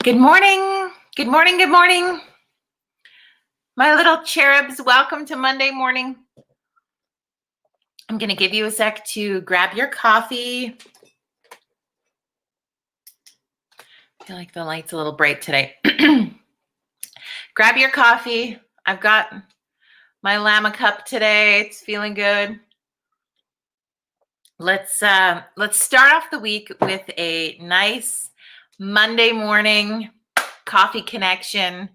Good morning. Good morning. Good morning. My little cherubs, welcome to Monday morning. I'm going to give you a sec to grab your coffee. I feel like the light's a little bright today. Grab your coffee. I've got my llama cup today. It's feeling good. Let's start off the week with a nice Monday morning coffee connection.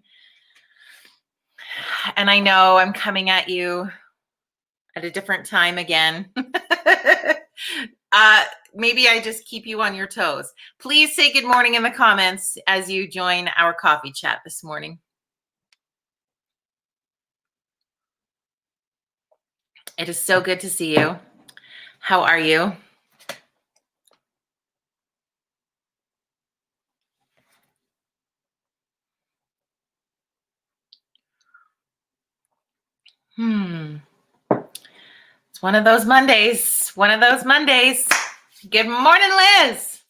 And I know I'm coming at you at a different time again. Maybe I just keep you on your toes. Please say good morning in the comments as you join our coffee chat this morning. It is so good to see you. How are you? It's one of those Mondays. Good morning, Liz.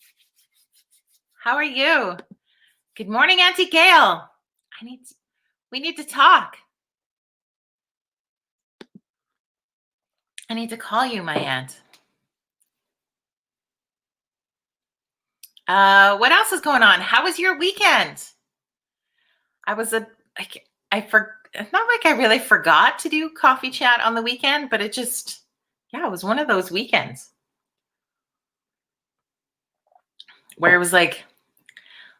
How are you? Good morning, Auntie Gail. We need to talk. I need to call you, my aunt. What else is going on? How was your weekend? It's not like I really forgot to do coffee chat on the weekend, but it was one of those weekends where it was like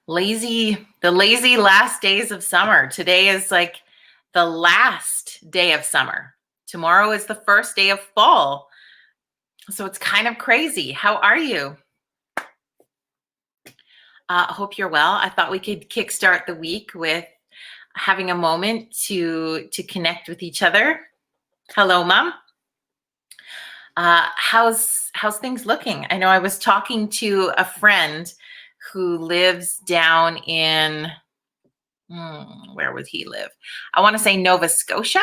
the lazy last days of summer. Today is like the last day of summer. Tomorrow is the first day of fall. So it's kind of crazy. How are you? Hope you're well. I thought we could kickstart the week with having a moment to connect with each other. Hello, Mom. How's things looking? I know I was talking to a friend who lives down in, where would he live? I want to say Nova Scotia.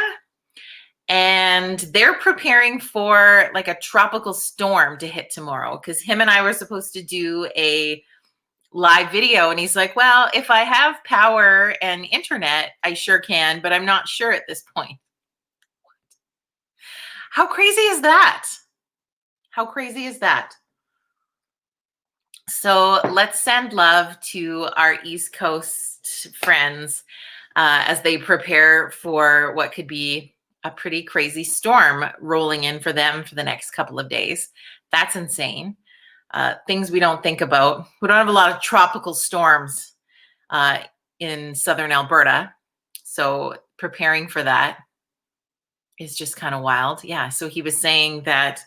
And they're preparing for like a tropical storm to hit tomorrow because him and I were supposed to do a live video. And he's like, well, if I have power and internet, I sure can, but I'm not sure at this point. How crazy is that? So let's send love to our East Coast friends as they prepare for what could be a pretty crazy storm rolling in for them for the next couple of days. That's insane. Things we don't think about. We don't have a lot of tropical storms in southern Alberta. So preparing for that is just kind of wild. Yeah. So he was saying that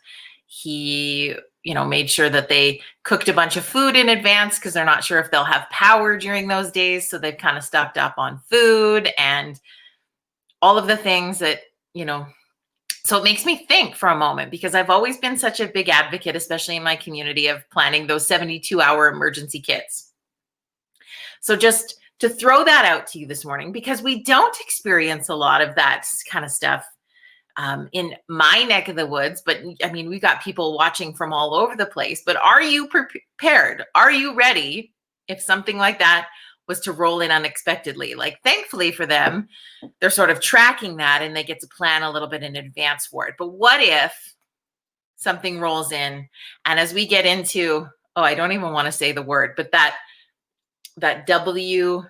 he, made sure that they cooked a bunch of food in advance because they're not sure if they'll have power during those days. So they've kind of stocked up on food and all of the things that, so it makes me think for a moment because I've always been such a big advocate, especially in my community, of planning those 72-hour emergency kits. So just to throw that out to you this morning, because we don't experience a lot of that kind of stuff in my neck of the woods, but I mean, we've got people watching from all over the place, but are you prepared? Are you ready if something like that was to roll in unexpectedly? Like, thankfully for them, they're sort of tracking that and they get to plan a little bit in advance for it. But what if something rolls in and as we get into, I don't even want to say the word, but that W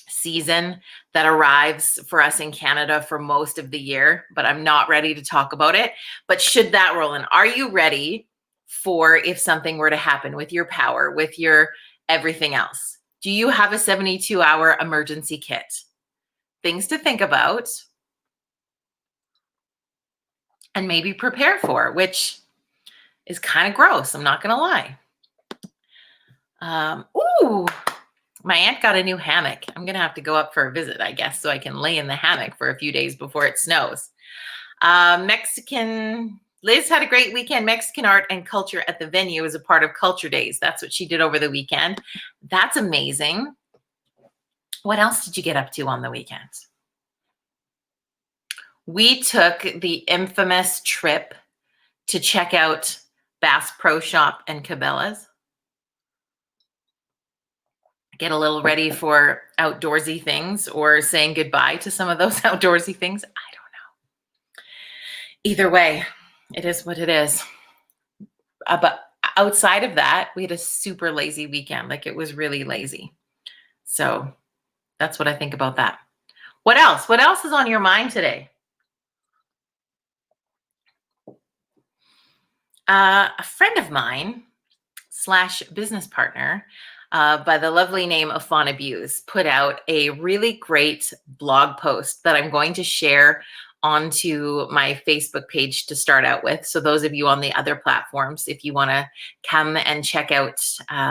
season that arrives for us in Canada for most of the year, but I'm not ready to talk about it. But should that roll in, are you ready for if something were to happen with your power, with your everything else? Do you have a 72-hour emergency kit? Things to think about and maybe prepare for, which is kind of gross. I'm not going to lie. My aunt got a new hammock. I'm going to have to go up for a visit, I guess, so I can lay in the hammock for a few days before it snows. Liz had a great weekend. Mexican art and culture at the venue as a part of Culture Days. That's what she did over the weekend. That's amazing. What else did you get up to on the weekends? We took the infamous trip to check out Bass Pro Shop and Cabela's. get a little ready for outdoorsy things or saying goodbye to some of those outdoorsy things. I don't know. Either way, it is what it is. But outside of that, we had a super lazy weekend. Like, it was really lazy. So that's what I think about that. What else? What else is on your mind today? A friend of mine / business partner by the lovely name of Fawn Abuse put out a really great blog post that I'm going to share onto my Facebook page to start out with. So those of you on the other platforms, if you want to come and check out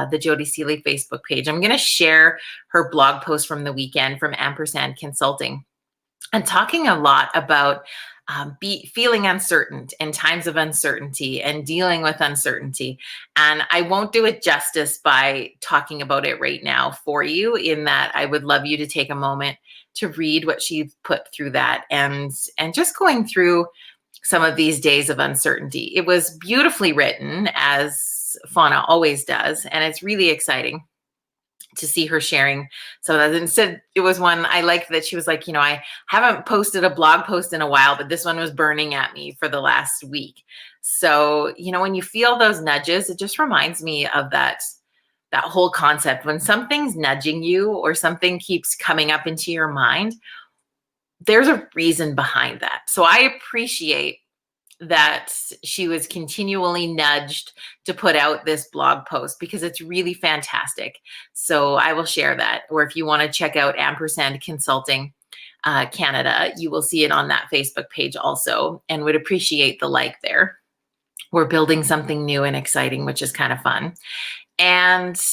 the Jody Seeley Facebook page, I'm going to share her blog post from the weekend from Ampersand Consulting, and talking a lot about feeling uncertain in times of uncertainty and dealing with uncertainty. And I won't do it justice by talking about it right now for you, in that I would love you to take a moment to read what she put through that, and just going through some of these days of uncertainty. It was beautifully written, as Fauna always does, and it's really exciting to see her sharing. So that instead, it was one I liked that she was like, I haven't posted a blog post in a while, but this one was burning at me for the last week. So, when you feel those nudges, it just reminds me of that whole concept. When something's nudging you or something keeps coming up into your mind, there's a reason behind that. So I appreciate that she was continually nudged to put out this blog post, because it's really fantastic. So I will share that. Or if you want to check out Ampersand Consulting Canada, you will see it on that Facebook page also, and would appreciate the like there. We're building something new and exciting, which is kind of fun. And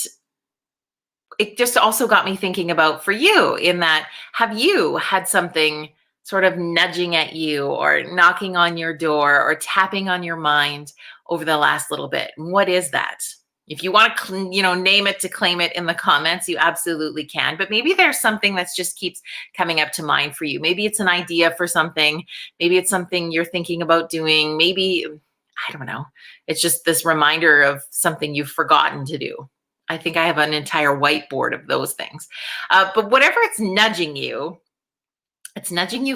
it just also got me thinking about, for you, in that, have you had something sort of nudging at you or knocking on your door or tapping on your mind over the last little bit? And what is that? If you want to, name it to claim it in the comments, you absolutely can. But maybe there's something that just keeps coming up to mind for you. Maybe it's an idea for something. Maybe it's something you're thinking about doing. Maybe, I don't know. It's just this reminder of something you've forgotten to do. I think I have an entire whiteboard of those things. But whatever it's nudging you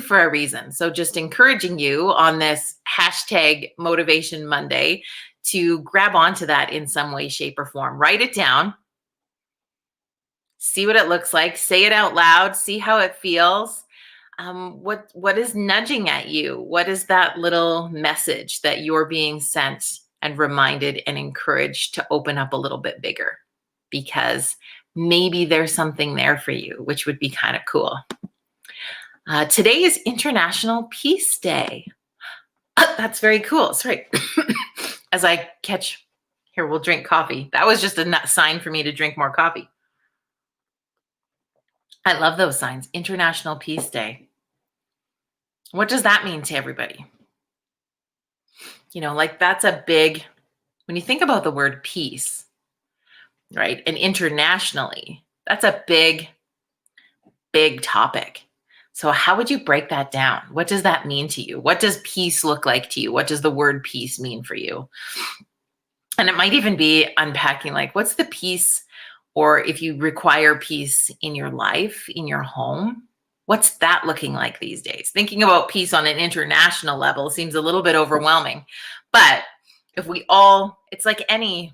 for a reason. So just encouraging you on this hashtag Motivation Monday to grab onto that in some way, shape, or form. Write it down. See what it looks like. Say it out loud. See how it feels. What is nudging at you? What is that little message that you're being sent and reminded and encouraged to open up a little bit bigger? Because maybe there's something there for you, which would be kind of cool. Today is International Peace Day. That's very cool. Sorry. As I catch, here, we'll drink coffee. That was just a sign for me to drink more coffee. I love those signs. International Peace Day. What does that mean to everybody? That's a big, when you think about the word peace, right? And internationally, that's a big, big topic. So how would you break that down? What does that mean to you? What does peace look like to you? What does the word peace mean for you? And it might even be unpacking, like, what's the peace, or if you require peace in your life, in your home, what's that looking like these days? Thinking about peace on an international level seems a little bit overwhelming. But if we all, it's like any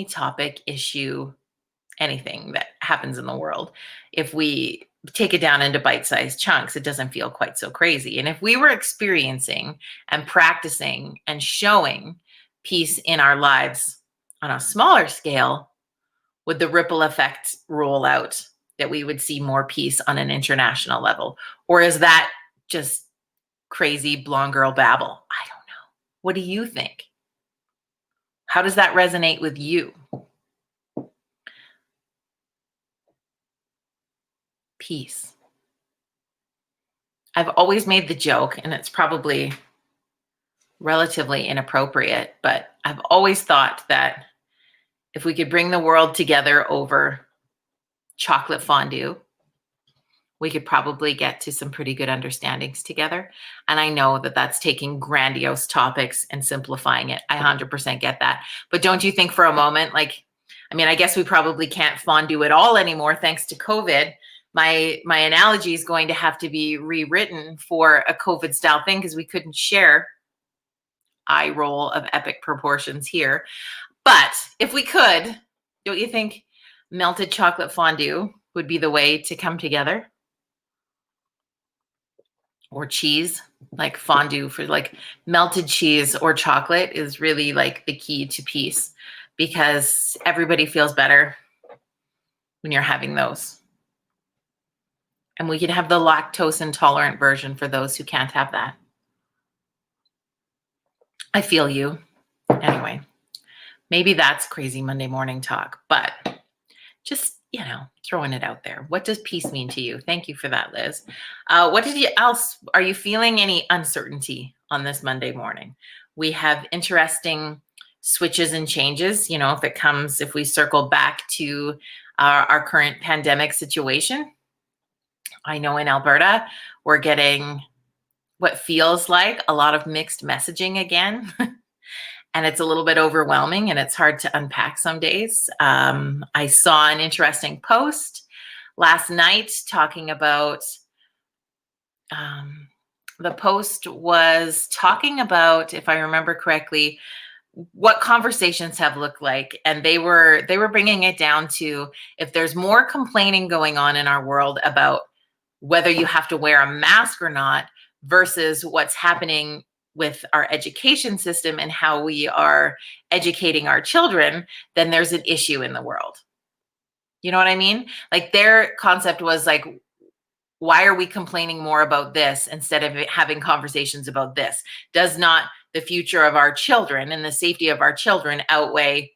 topic, issue, anything that happens in the world, if we take it down into bite-sized chunks, it doesn't feel quite so crazy. And if we were experiencing and practicing and showing peace in our lives on a smaller scale, would the ripple effect roll out that we would see more peace on an international level? Or is that just crazy blonde girl babble? I don't know. What do you think? How does that resonate with you? Peace. I've always made the joke, and it's probably relatively inappropriate, but I've always thought that if we could bring the world together over chocolate fondue, we could probably get to some pretty good understandings together. And I know that that's taking grandiose topics and simplifying it. I 100% get that. But don't you think for a moment, like, I mean, I guess we probably can't fondue at all anymore thanks to COVID. My analogy is going to have to be rewritten for a COVID style thing because we couldn't share. Eye roll of epic proportions here. But if we could, don't you think melted chocolate fondue would be the way to come together? Or cheese, like fondue for like melted cheese or chocolate is really like the key to peace because everybody feels better when you're having those. And we can have the lactose intolerant version for those who can't have that. I feel you. Anyway, maybe that's crazy Monday morning talk, but just, throwing it out there. What does peace mean to you? Thank you for that, Liz. What else? Are you feeling any uncertainty on this Monday morning? We have interesting switches and changes, if we circle back to our current pandemic situation. I know in Alberta, we're getting what feels like a lot of mixed messaging again. And it's a little bit overwhelming and it's hard to unpack some days. I saw an interesting post last night talking about, the post was talking about, if I remember correctly, what conversations have looked like. And they were bringing it down to if there's more complaining going on in our world about whether you have to wear a mask or not versus what's happening with our education system and how we are educating our children, then there's an issue in the world. You know what I mean? Like their concept was like, why are we complaining more about this instead of having conversations about this? Does not the future of our children and the safety of our children outweigh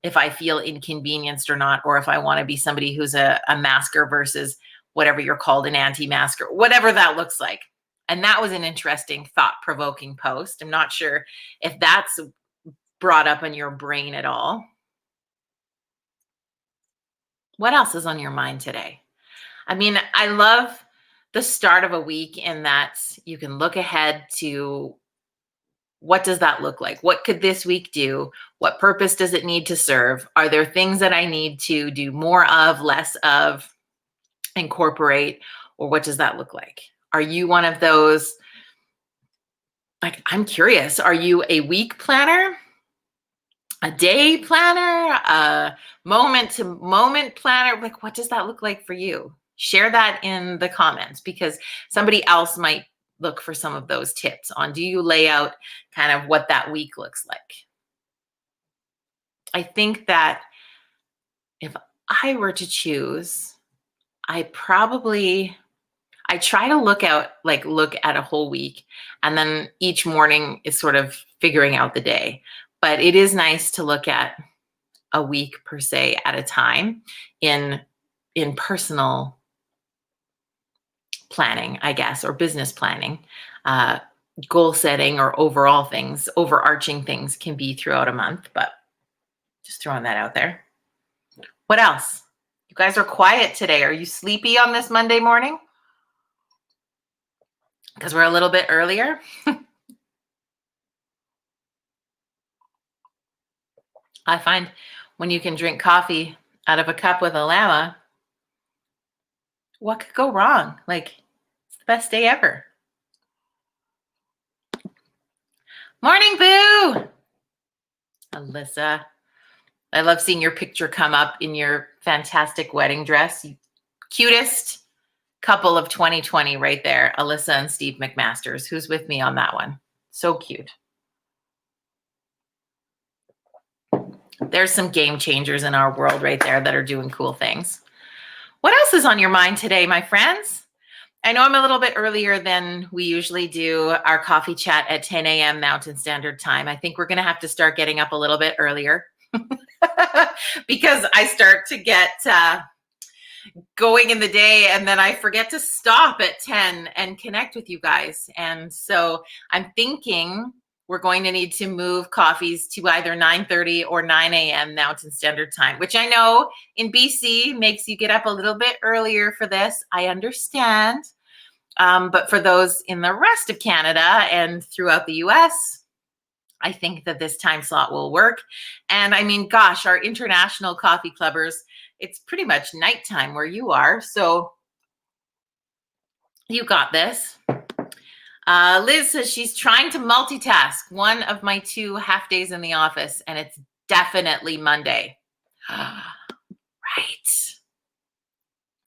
if I feel inconvenienced or not, or if I want to be somebody who's a masker versus whatever you're called, an anti-masker, whatever that looks like. And that was an interesting, thought-provoking post. I'm not sure if that's brought up in your brain at all. What else is on your mind today? I mean, I love the start of a week in that you can look ahead to what does that look like? What could this week do? What purpose does it need to serve? Are there things that I need to do more of, less of, incorporate, or what does that look like? Are you one of those, like, I'm curious, are you a week planner, a day planner, a moment to moment planner? Like, what does that look like for you? Share that in the comments because somebody else might look for some of those tips on, do you lay out kind of what that week looks like? I think that if I were to choose, I try to look at a whole week, and then each morning is sort of figuring out the day. But it is nice to look at a week per se at a time in personal planning, I guess, or business planning. Goal setting or overall things, overarching things can be throughout a month, but just throwing that out there. What else? You guys are quiet today. Are you sleepy on this Monday morning? Because we're a little bit earlier. I find when you can drink coffee out of a cup with a llama, what could go wrong? Like, it's the best day ever. Morning, Boo! Alyssa, I love seeing your picture come up in your fantastic wedding dress. Cutest couple of 2020 right there, Alyssa and Steve McMasters. Who's with me on that one? So cute. There's some game changers in our world right there that are doing cool things. What else is on your mind today, my friends? I know I'm a little bit earlier than we usually do our coffee chat at 10 a.m. Mountain Standard Time. I think we're going to have to start getting up a little bit earlier because I start to get going in the day and then I forget to stop at 10 and connect with you guys. And so I'm thinking we're going to need to move coffees to either 9:30 or 9 a.m. Mountain Standard Time, which I know in BC makes you get up a little bit earlier for this. I understand. But for those in the rest of Canada and throughout the US, I think that this time slot will work. And I mean, gosh, our international coffee clubbers, it's pretty much nighttime where you are. So you got this. Liz says she's trying to multitask one of my 2 half days in the office, and it's definitely Monday. Right.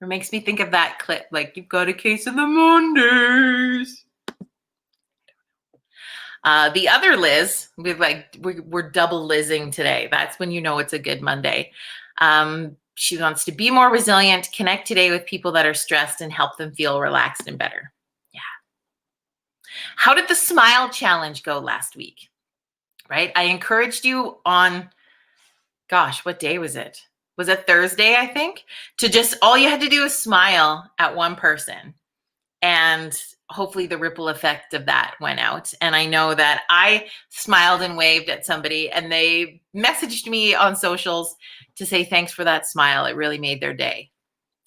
It makes me think of that clip, like, you've got a case of the Mondays. The other Liz, we're double Lizzing today. That's when you know it's a good Monday. She wants to be more resilient, connect today with people that are stressed, and help them feel relaxed and better. Yeah. How did the smile challenge go last week? Right? I encouraged you on, gosh, what day was it? Was it Thursday, I think? To just, all you had to do is smile at one person. And hopefully the ripple effect of that went out. And I know that I smiled and waved at somebody, and they messaged me on socials to say, thanks for that smile. It really made their day.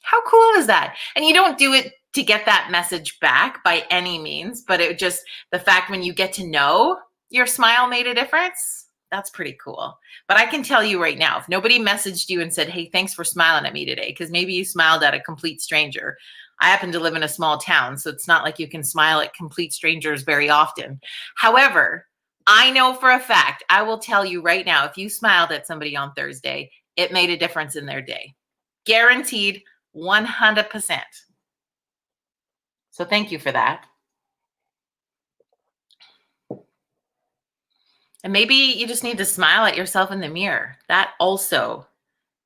How cool is that? And you don't do it to get that message back by any means, but it just, the fact when you get to know your smile made a difference, that's pretty cool. But I can tell you right now, if nobody messaged you and said, hey, thanks for smiling at me today, because maybe you smiled at a complete stranger. I happen to live in a small town, so it's not like you can smile at complete strangers very often. However, I know for a fact, I will tell you right now, if you smiled at somebody on Thursday, it made a difference in their day. Guaranteed, 100%. So thank you for that. And maybe you just need to smile at yourself in the mirror. That also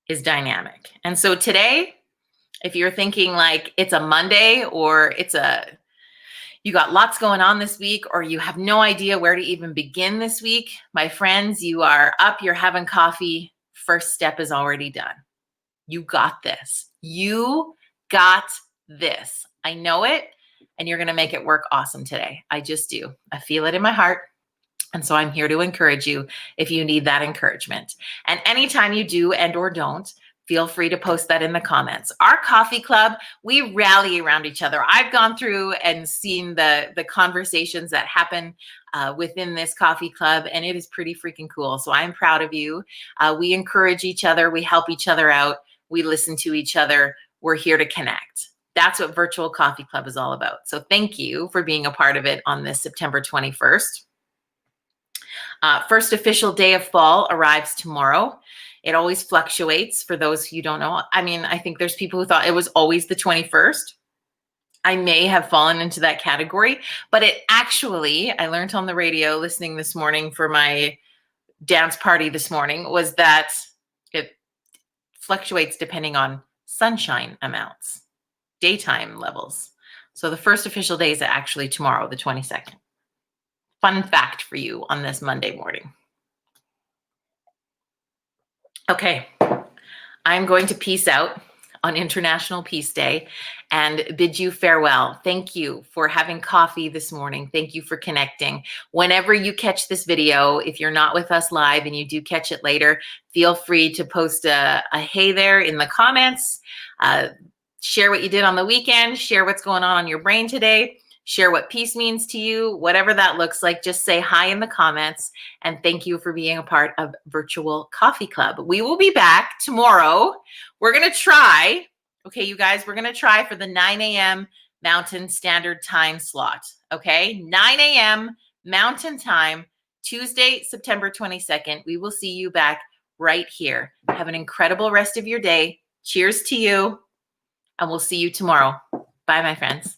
is dynamic. And so today, if you're thinking like it's a Monday, or you got lots going on this week, or you have no idea where to even begin this week, my friends, you are up, you're having coffee. First step is already done. You got this. You got this. I know it, and you're going to make it work awesome today. I just do. I feel it in my heart. And so I'm here to encourage you if you need that encouragement. And anytime you do and or don't, feel free to post that in the comments. Our coffee club, we rally around each other. I've gone through and seen the conversations that happen within this coffee club, and it is pretty freaking cool. So I'm proud of you. We encourage each other. We help each other out. We listen to each other. We're here to connect. That's what Virtual Coffee Club is all about. So thank you for being a part of it on this September 21st. First official day of fall arrives tomorrow. It always fluctuates for those who don't know. I mean, I think there's people who thought it was always the 21st. I may have fallen into that category, but it actually, I learned on the radio listening this morning for my dance party this morning, was that it fluctuates depending on sunshine amounts, daytime levels. So the first official day is actually tomorrow, the 22nd. Fun fact for you on this Monday morning. Okay, I'm going to peace out on International Peace Day and bid you farewell. Thank you for having coffee this morning. Thank you for connecting. Whenever you catch this video, if you're not with us live and you do catch it later, feel free to post a hey there in the comments. Share what you did on the weekend. Share what's going on your brain today. Share what peace means to you, whatever that looks like. Just say hi in the comments. And thank you for being a part of Virtual Coffee Club. We will be back tomorrow. We're going to try, okay, you guys, we're going to try for the 9 a.m. Mountain Standard Time slot, okay? 9 a.m. Mountain Time, Tuesday, September 22nd. We will see you back right here. Have an incredible rest of your day. Cheers to you, and we'll see you tomorrow. Bye, my friends.